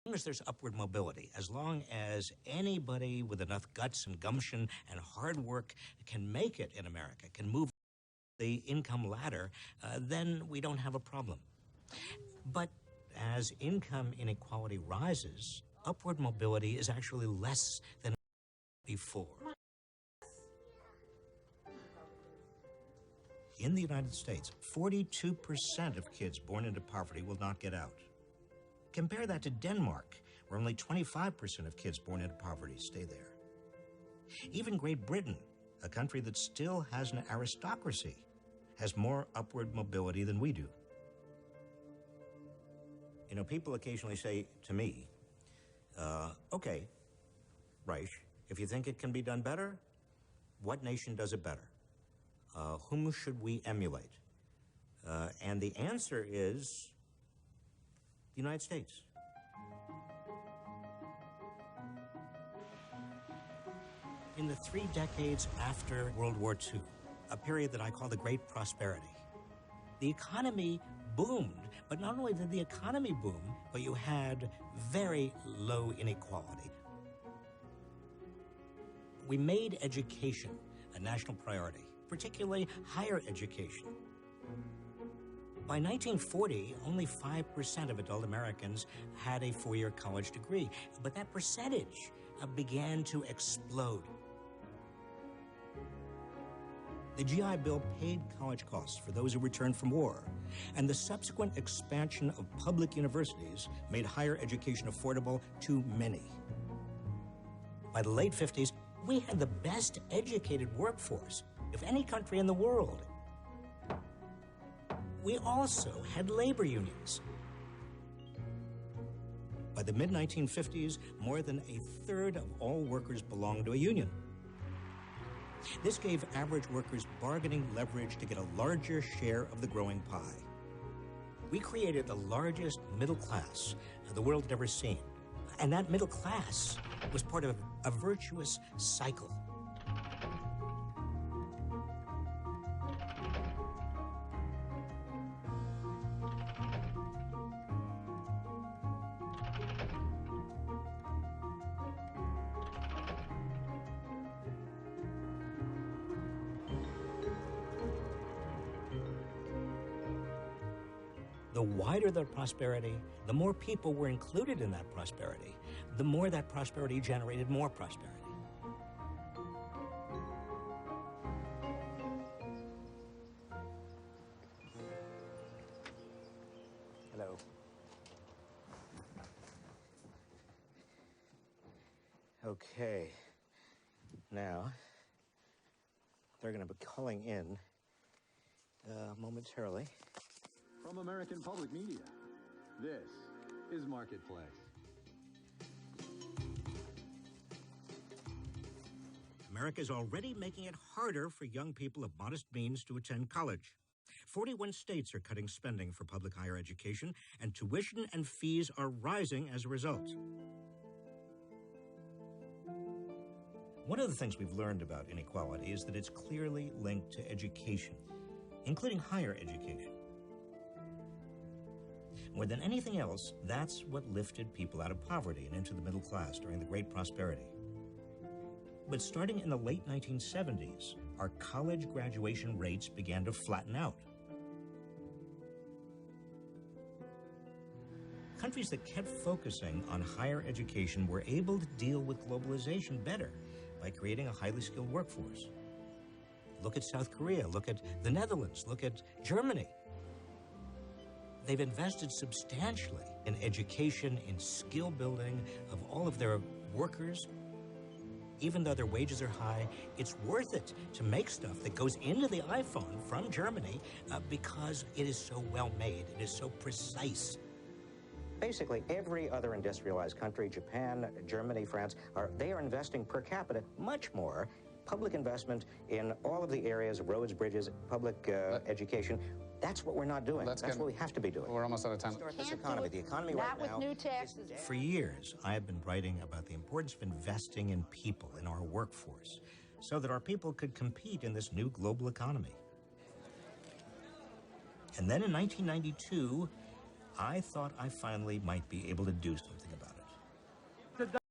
long as there's upward mobility, as long as anybody with enough guts and gumption and hard work can make it in America, can move the income ladder, then we don't have a problem. But as income inequality rises, upward mobility is actually less than before. In the United States, 42% of kids born into poverty will not get out. Compare that to Denmark, where only 25% of kids born into poverty stay there. Even Great Britain, a country that still has an aristocracy, has more upward mobility than we do. You know, people occasionally say to me, okay, Reich, if you think it can be done better, what nation does it better? Whom should we emulate? And the answer is the United States. In the 3 decades after World War II, a period that I call the Great Prosperity, the economy boomed. But not only did the economy boom, but you had very low inequality. We made education a national priority, particularly higher education. By 1940, only 5% of adult Americans had a 4-year college degree, but that percentage began to explode. The GI Bill paid college costs for those who returned from war, and the subsequent expansion of public universities made higher education affordable to many. By the late 50s, we had the best educated workforce of any country in the world. We also had labor unions. By the mid-1950s, more than a third of all workers belonged to a union. This gave average workers bargaining leverage to get a larger share of the growing pie. We created the largest middle class the world had ever seen. And that middle class was part of a virtuous cycle. The wider the prosperity, the more people were included in that prosperity, the more that prosperity generated more prosperity. Hello. Okay. Now, they're going to be calling in momentarily. From American Public Media, this is Marketplace. America is already making it harder for young people of modest means to attend college. 41 states are cutting spending for public higher education, and tuition and fees are rising as a result. One of the things we've learned about inequality is that it's clearly linked to education, including higher education. More than anything else, that's what lifted people out of poverty and into the middle class during the Great Prosperity. But starting in the late 1970s, our college graduation rates began to flatten out. Countries that kept focusing on higher education were able to deal with globalization better by creating a highly skilled workforce. Look at South Korea, look at the Netherlands, look at Germany. They've invested substantially in education, in skill building of all of their workers. Even though their wages are high, it's worth it to make stuff that goes into the iPhone from Germany because it is so well made, it is so precise. Basically, every other industrialized country, Japan, Germany, France, they are investing per capita much more public investment in all of the areas, roads, bridges, public education. That's what we're not doing. That's what we have to be doing. We're almost out of time. Start this economy. The economy right now. Not with new taxes. For years, I have been writing about the importance of investing in people, in our workforce, so that our people could compete in this new global economy. And then in 1992, I thought I finally might be able to do something about it. to